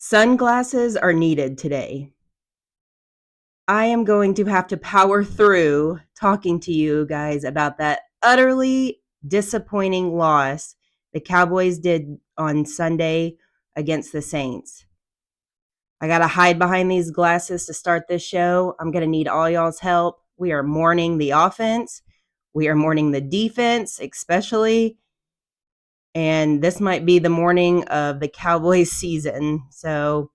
Sunglasses are needed today. I am going to have to power through talking to you guys about that utterly disappointing loss the Cowboys did on Sunday against the Saints. I got to hide behind these glasses to start this show. I'm going to need all y'all's help. We are mourning the offense. We are mourning the defense, especially. And this might be the morning of the Cowboys season. So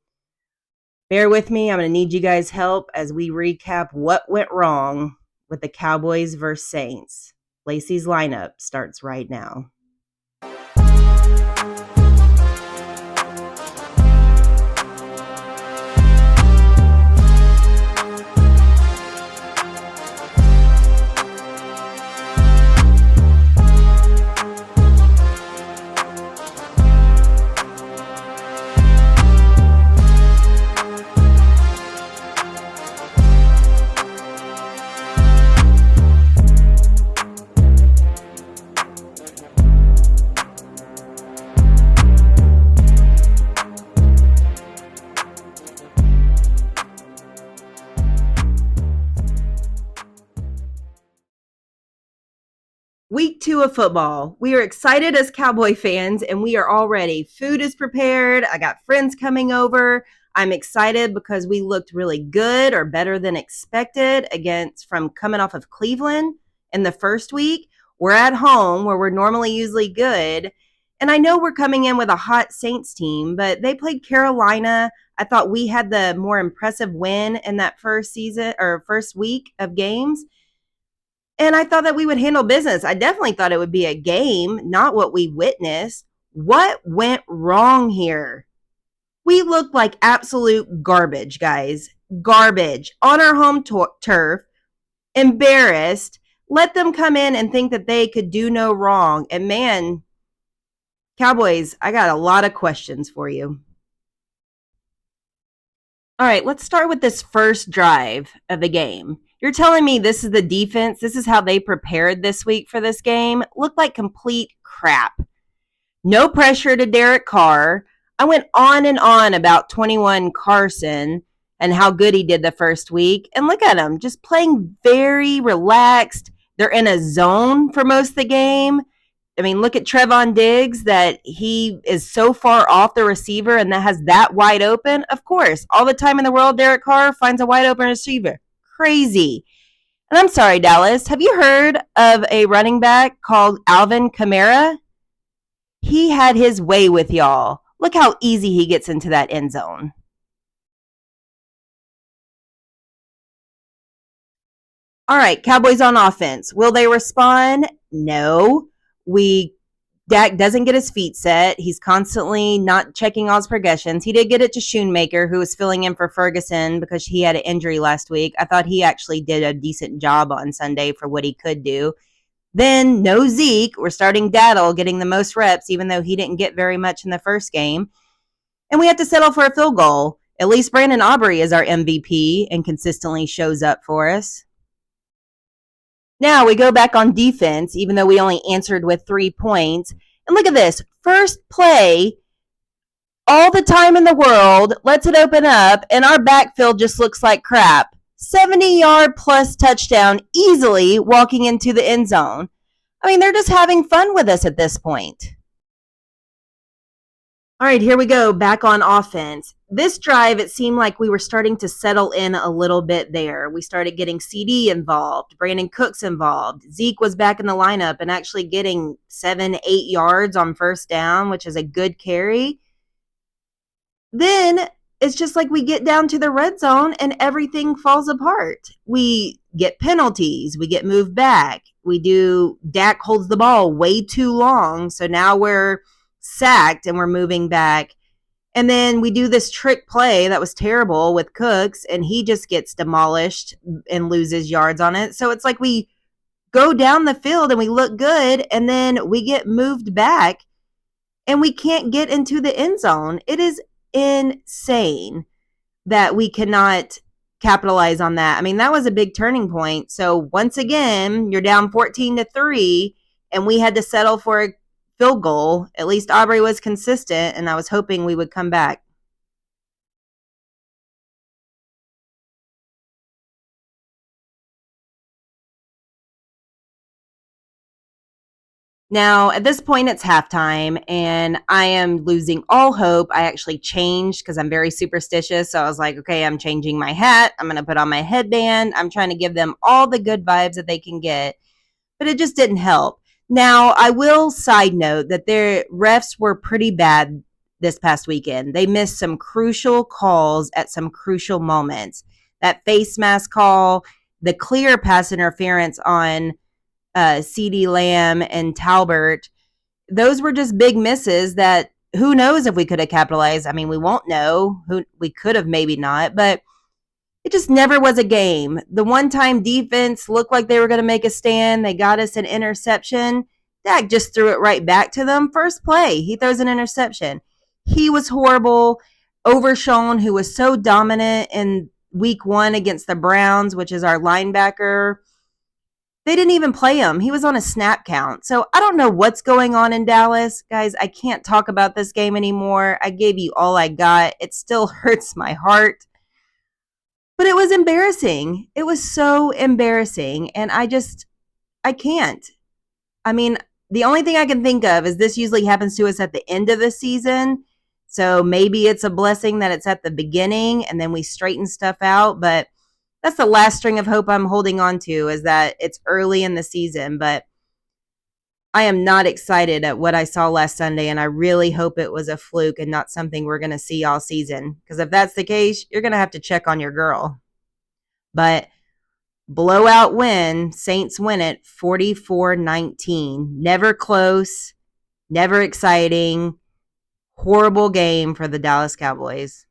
bear with me. I'm going to need you guys' help as we recap what went wrong with the Cowboys versus Saints. Lacie's lineup starts right now. Week 2 of football. We are excited as Cowboy fans, and we are all ready. Food is prepared. I got friends coming over. I'm excited because we looked really good or better than expected from coming off of Cleveland in the first week. We're at home where we're normally usually good. And I know we're coming in with a hot Saints team, but they played Carolina. I thought we had the more impressive win in that first week of games. And I thought that we would handle business. I definitely thought it would be a game, not what we witnessed. What went wrong here? We looked like absolute garbage, guys. Garbage. On our home turf. Embarrassed. Let them come in and think that they could do no wrong. And man, Cowboys, I got a lot of questions for you. All right, let's start with this first drive of the game. You're telling me this is the defense? This is how they prepared this week for this game? Looked like complete crap. No pressure to Derek Carr. I went on and on about 21 Carson and how good he did the first week. And look at him, just playing very relaxed. They're in a zone for most of the game. I mean, look at Trevon Diggs, that he is so far off the receiver and that has that wide open. Of course, all the time in the world, Derek Carr finds a wide open receiver. Crazy. And I'm sorry, Dallas, have you heard of a running back called Alvin Kamara? He had his way with y'all. Look how easy he gets into that end zone. All right, Cowboys on offense. Will they respond? No. Dak doesn't get his feet set. He's constantly not checking all his progressions. He did get it to Schoonmaker, who was filling in for Ferguson because he had an injury last week. I thought he actually did a decent job on Sunday for what he could do. Then no Zeke. We're starting Daddle getting the most reps, even though he didn't get very much in the first game. And we have to settle for a field goal. At least Brandon Aubrey is our MVP and consistently shows up for us. Now we go back on defense, even though we only answered with 3 points. And look at this. First play, all the time in the world, lets it open up, and our backfield just looks like crap. 70-yard plus touchdown, easily walking into the end zone. I mean, they're just having fun with us at this point. All right, here we go, back on offense. This drive, it seemed like we were starting to settle in a little bit there. We started getting CD involved, Brandon Cooks involved. Zeke was back in the lineup and actually getting 7-8 yards on first down, which is a good carry. Then it's just like we get down to the red zone and everything falls apart. We get penalties. We get moved back. Dak holds the ball way too long, so now we're sacked and we're moving back. And then we do this trick play that was terrible with Cooks, and he just gets demolished and loses yards on it. So it's like we go down the field and we look good, and then we get moved back and we can't get into the end zone. It is insane that we cannot capitalize on that. I mean, that was a big turning point. So once again, you're down 14-3, and we had to settle for a field goal. At least Aubrey was consistent, and I was hoping we would come back. Now, at this point, it's halftime, and I am losing all hope. I actually changed because I'm very superstitious. So I was like, okay, I'm changing my hat. I'm going to put on my headband. I'm trying to give them all the good vibes that they can get, but it just didn't help. Now, I will side note that their refs were pretty bad this past weekend. They missed some crucial calls at some crucial moments. That face mask call, the clear pass interference on CD Lamb and Talbert, those were just big misses that who knows if we could have capitalized. I mean, we won't know. Who we could have, maybe not, but it just never was a game. The one-time defense looked like they were going to make a stand. They got us an interception. Dak just threw it right back to them. First play, he throws an interception. He was horrible. Overshown, who was so dominant in week 1 against the Browns, which is our linebacker, they didn't even play him. He was on a snap count. So I don't know what's going on in Dallas. Guys, I can't talk about this game anymore. I gave you all I got. It still hurts my heart. But it was embarrassing. It was so embarrassing. And I can't. I mean, the only thing I can think of is this usually happens to us at the end of the season. So maybe it's a blessing that it's at the beginning and then we straighten stuff out. But that's the last string of hope I'm holding on to, is that it's early in the season. But I am not excited at what I saw last Sunday, and I really hope it was a fluke and not something we're going to see all season. Because if that's the case, you're going to have to check on your girl. But blowout win, Saints win it 44-19. Never close, never exciting, horrible game for the Dallas Cowboys.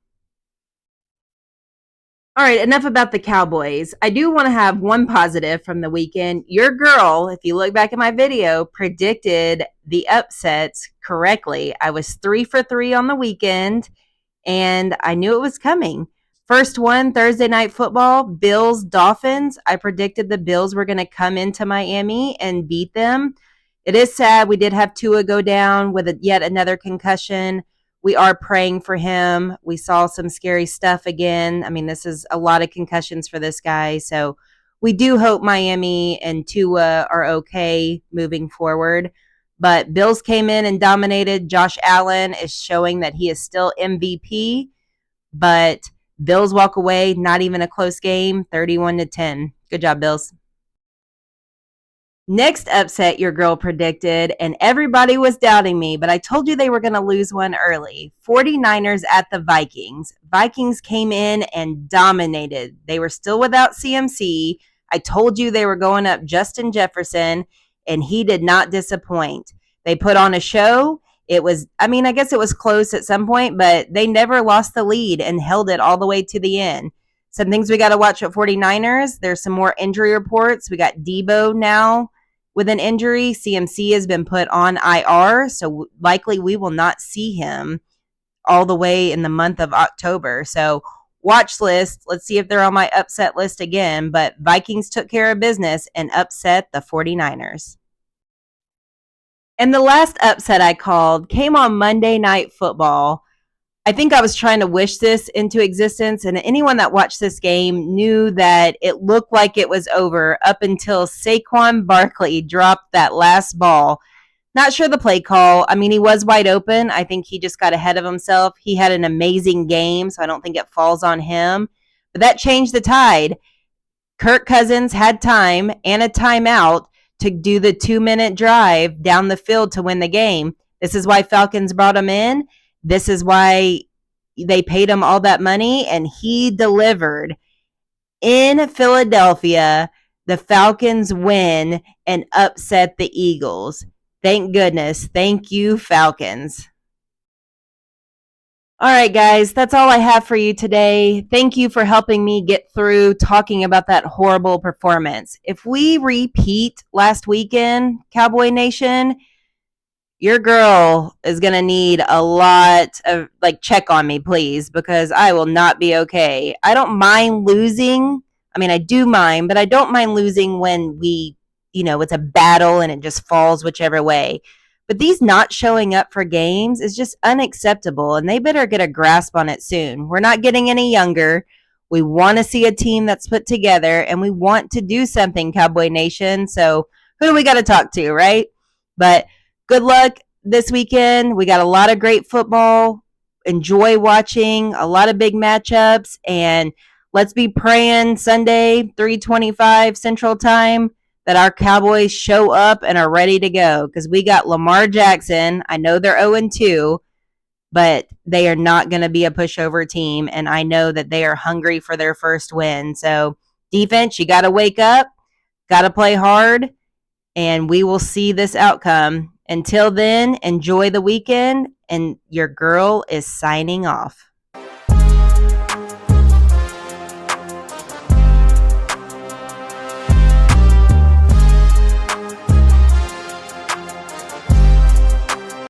All right, enough about the Cowboys. I do want to have one positive from the weekend. Your girl, if you look back at my video, predicted the upsets correctly. I was 3 for 3 on the weekend, and I knew it was coming. First one, Thursday Night Football, Bills, Dolphins. I predicted the Bills were going to come into Miami and beat them. It is sad. We did have Tua go down with yet another concussion. We are praying for him. We saw some scary stuff again. I mean, this is a lot of concussions for this guy. So we do hope Miami and Tua are okay moving forward. But Bills came in and dominated. Josh Allen is showing that he is still MVP. But Bills walk away, not even a close game, 31-10. Good job, Bills. Next upset your girl predicted, and everybody was doubting me, but I told you they were going to lose one early. 49ers at the Vikings. Vikings came in and dominated. They were still without CMC. I told you they were going up Justin Jefferson, and he did not disappoint. They put on a show. I guess it was close at some point, but they never lost the lead and held it all the way to the end. Some things we got to watch at 49ers. There's some more injury reports. We got Debo now with an injury. CMC has been put on IR, so likely we will not see him all the way in the month of October. So watch list. Let's see if they're on my upset list again. But Vikings took care of business and upset the 49ers. And the last upset I called came on Monday Night Football. I think I was trying to wish this into existence, and anyone that watched this game knew that it looked like it was over up until Saquon Barkley dropped that last ball. Not sure the play call. I mean, he was wide open. I think he just got ahead of himself. He had an amazing game, so I don't think it falls on him. But that changed the tide. Kirk Cousins had time and a timeout to do the 2-minute drive down the field to win the game. This is why Falcons brought him in. This is why they paid him all that money, and he delivered. In Philadelphia, the Falcons win and upset the Eagles. Thank goodness. Thank you, Falcons. All right, guys, that's all I have for you today. Thank you for helping me get through talking about that horrible performance. If we repeat last weekend, Cowboy Nation, your girl is going to need a lot of, check on me, please, because I will not be okay. I don't mind losing. I mean, I do mind, but I don't mind losing when it's a battle and it just falls whichever way. But these not showing up for games is just unacceptable, and they better get a grasp on it soon. We're not getting any younger. We want to see a team that's put together, and we want to do something, Cowboy Nation. So who do we got to talk to, right? But good luck this weekend. We got a lot of great football. Enjoy watching a lot of big matchups, and let's be praying Sunday, 3:25 Central Time, that our Cowboys show up and are ready to go, because we got Lamar Jackson. I know they're 0-2, but they are not going to be a pushover team, and I know that they are hungry for their first win. So, defense, you got to wake up, got to play hard, and we will see this outcome. Until then, enjoy the weekend, and your girl is signing off.